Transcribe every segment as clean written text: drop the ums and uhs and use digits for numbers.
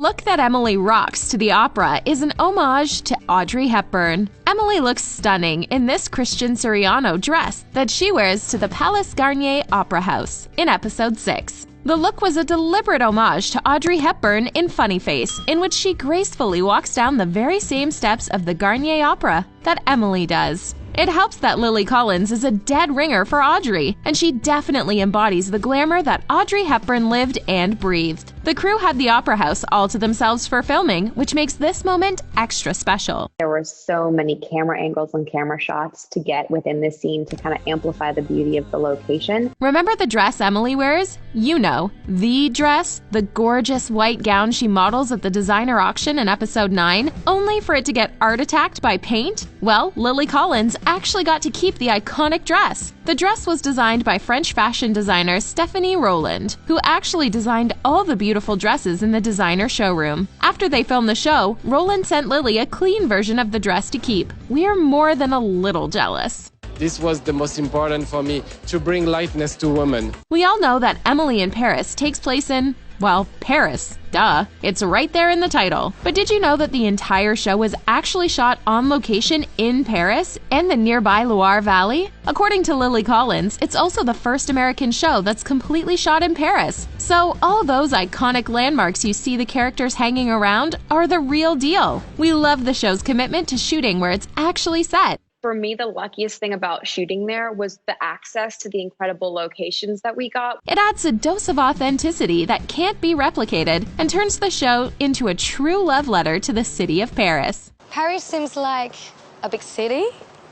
Look That Emily Rocks to the Opera is an homage to Audrey Hepburn. Emily looks stunning in this Christian Siriano dress that she wears to the Palace Garnier Opera House in episode 6. The look was a deliberate homage to Audrey Hepburn in Funny Face, in which she gracefully walks down the very same steps of the Garnier Opera that Emily does. It helps that Lily Collins is a dead ringer for Audrey, and she definitely embodies the glamour that Audrey Hepburn lived and breathed. The crew had the opera house all to themselves for filming, which makes this moment extra special. There were so many camera angles and camera shots to get within this scene to kind of amplify the beauty of the location. Remember the dress Emily wears? You know, the dress, the gorgeous white gown she models at the designer auction in episode 9, only for it to get art attacked by paint? Well, Lily Collins actually got to keep the iconic dress. The dress was designed by French fashion designer Stéphanie Roland, who actually designed all the beautiful dresses in the designer showroom. After they filmed the show, Roland sent Lily a clean version of the dress to keep. We're more than a little jealous. This was the most important for me, to bring lightness to women. We all know that Emily in Paris takes place in, well, Paris. Duh. It's right there in the title. But did you know that the entire show was actually shot on location in Paris and the nearby Loire Valley? According to Lily Collins, it's also the first American show that's completely shot in Paris. So all those iconic landmarks you see the characters hanging around are the real deal. We love the show's commitment to shooting where it's actually set. For me, the luckiest thing about shooting there was the access to the incredible locations that we got. It adds a dose of authenticity that can't be replicated and turns the show into a true love letter to the city of Paris. Paris seems like a big city,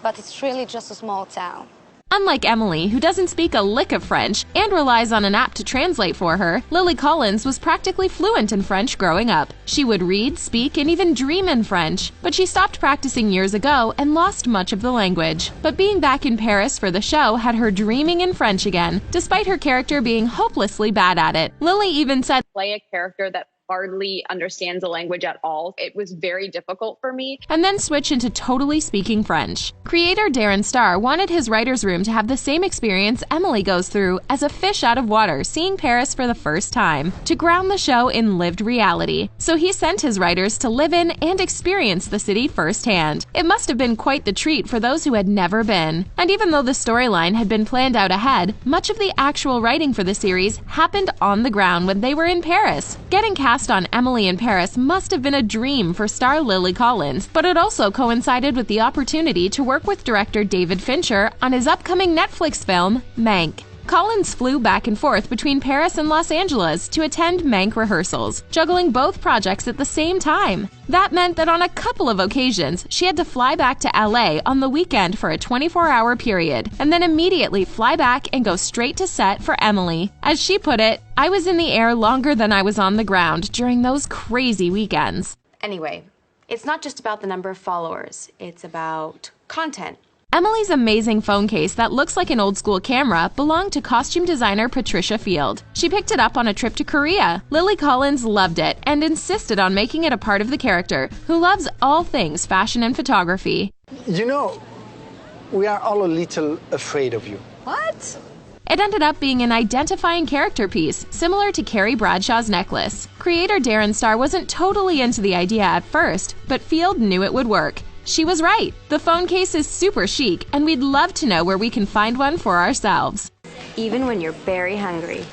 but it's really just a small town. Unlike Emily, who doesn't speak a lick of French and relies on an app to translate for her, Lily Collins was practically fluent in French growing up. She would read, speak, and even dream in French, but she stopped practicing years ago and lost much of the language. But being back in Paris for the show had her dreaming in French again, despite her character being hopelessly bad at it. Lily even said, "Play a character that hardly understands the language at all. It was very difficult for me." And then switch into totally speaking French. Creator Darren Star wanted his writer's room to have the same experience Emily goes through as a fish out of water seeing Paris for the first time, to ground the show in lived reality. So he sent his writers to live in and experience the city firsthand. It must have been quite the treat for those who had never been. And even though the storyline had been planned out ahead, much of the actual writing for the series happened on the ground when they were in Paris. Getting cast on Emily in Paris must have been a dream for star Lily Collins, but it also coincided with the opportunity to work with director David Fincher on his upcoming Netflix film, Mank. Collins flew back and forth between Paris and Los Angeles to attend Mank rehearsals, juggling both projects at the same time. That meant that on a couple of occasions, she had to fly back to LA on the weekend for a 24-hour period, and then immediately fly back and go straight to set for Emily. As she put it, "I was in the air longer than I was on the ground during those crazy weekends." Anyway, it's not just about the number of followers, it's about content. Emily's amazing phone case that looks like an old-school camera belonged to costume designer Patricia Field. She picked it up on a trip to Korea. Lily Collins loved it and insisted on making it a part of the character, who loves all things fashion and photography. You know, we are all a little afraid of you. What? It ended up being an identifying character piece, similar to Carrie Bradshaw's necklace. Creator Darren Star wasn't totally into the idea at first, but Field knew it would work. She was right. The phone case is super chic, and we'd love to know where we can find one for ourselves. Even when you're very hungry.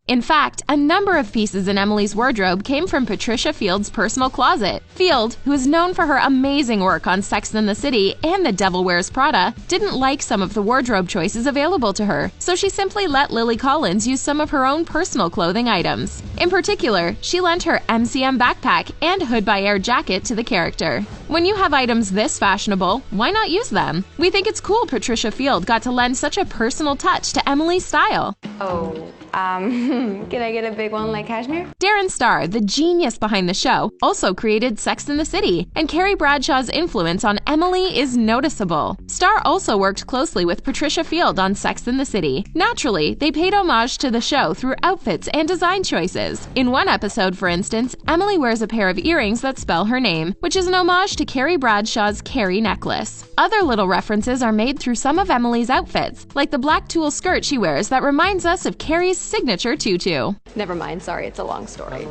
In fact, a number of pieces in Emily's wardrobe came from Patricia Field's personal closet. Field, who is known for her amazing work on Sex and the City and The Devil Wears Prada, didn't like some of the wardrobe choices available to her, so she simply let Lily Collins use some of her own personal clothing items. In particular, she lent her MCM backpack and Hood by Air jacket to the character. When you have items this fashionable, why not use them? We think it's cool Patricia Field got to lend such a personal touch to Emily's style. Can I get a big one like cashmere? Darren Star, the genius behind the show, also created Sex and the City, and Carrie Bradshaw's influence on Emily is noticeable. Star also worked closely with Patricia Field on Sex and the City. Naturally, they paid homage to the show through outfits and design choices. In one episode, for instance, Emily wears a pair of earrings that spell her name, which is an homage to Carrie Bradshaw's Carrie necklace. Other little references are made through some of Emily's outfits, like the black tulle skirt she wears that reminds us of Carrie's signature tutu. Never mind, sorry, it's a long story.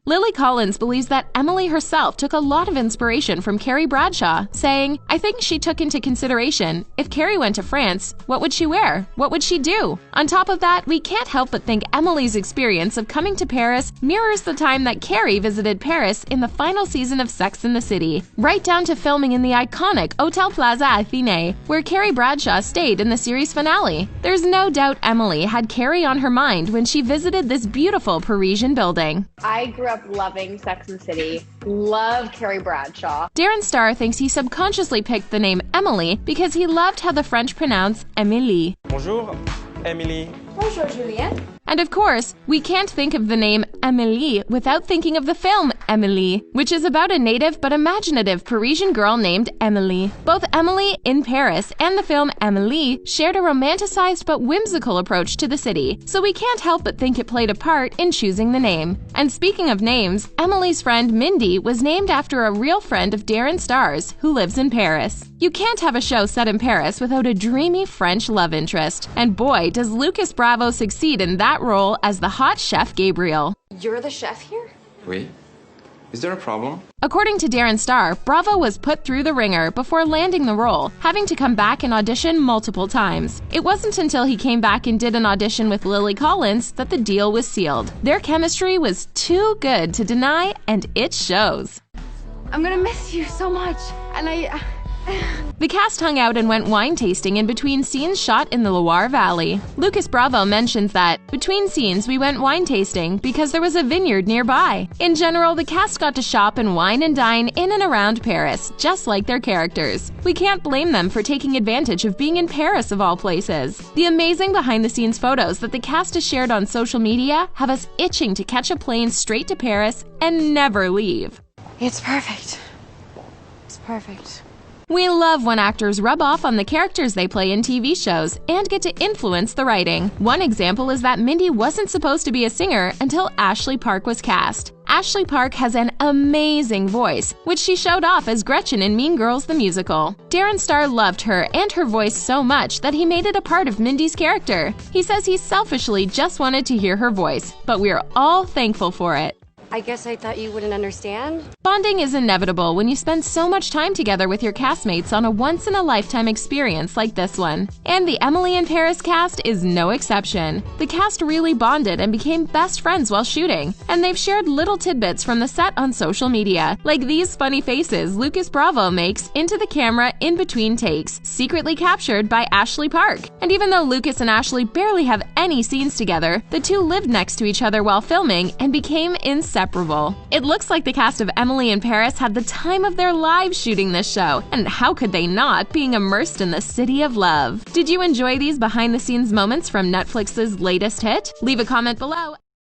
Lily Collins believes that Emily herself took a lot of inspiration from Carrie Bradshaw, saying, "I think she took into consideration, if Carrie went to France, what would she wear? What would she do?" On top of that, we can't help but think Emily's experience of coming to Paris mirrors the time that Carrie visited Paris in the final season of Sex and the City, right down to filming in the iconic Hotel Plaza Athénée, where Carrie Bradshaw stayed in the series finale. There's no doubt Emily had Carrie on her mind when she visited this beautiful Parisian building. I grew up loving Sex and the City, love Carrie Bradshaw. Darren Star thinks he subconsciously picked the name Emily because he loved how the French pronounce Émilie. Bonjour, Emily. Bonjour, Juliette. And of course, we can't think of the name Amélie without thinking of the film Emily, which is about a native but imaginative Parisian girl named Emily. Both Emily in Paris and the film Amélie shared a romanticized but whimsical approach to the city, so we can't help but think it played a part in choosing the name. And speaking of names, Emily's friend Mindy was named after a real friend of Darren Star's, who lives in Paris. You can't have a show set in Paris without a dreamy French love interest, and boy, does Lucas Bravo succeed in that role as the hot chef Gabriel. You're the chef here? Oui. Is there a problem? According to Darren Star, Bravo was put through the ringer before landing the role, having to come back and audition multiple times. It wasn't until he came back and did an audition with Lily Collins that the deal was sealed. Their chemistry was too good to deny, and it shows. I'm gonna miss you so much, and The cast hung out and went wine tasting in between scenes shot in the Loire Valley. Lucas Bravo mentions that, between scenes we went wine tasting because there was a vineyard nearby. In general, the cast got to shop and wine and dine in and around Paris, just like their characters. We can't blame them for taking advantage of being in Paris of all places. The amazing behind-the-scenes photos that the cast has shared on social media have us itching to catch a plane straight to Paris and never leave. It's perfect. It's perfect. We love when actors rub off on the characters they play in TV shows and get to influence the writing. One example is that Mindy wasn't supposed to be a singer until Ashley Park was cast. Ashley Park has an amazing voice, which she showed off as Gretchen in Mean Girls the Musical. Darren Star loved her and her voice so much that he made it a part of Mindy's character. He says he selfishly just wanted to hear her voice, but we're all thankful for it. I guess I thought you wouldn't understand. Bonding is inevitable when you spend so much time together with your castmates on a once-in-a-lifetime experience like this one. And the Emily in Paris cast is no exception. The cast really bonded and became best friends while shooting, and they've shared little tidbits from the set on social media, like these funny faces Lucas Bravo makes into the camera in between takes, secretly captured by Ashley Park. And even though Lucas and Ashley barely have any scenes together, the two lived next to each other while filming and became inseparable. It looks like the cast of Emily in Paris had the time of their lives shooting this show, and how could they not, being immersed in the city of love? Did you enjoy these behind-the-scenes moments from Netflix's latest hit? Leave a comment below.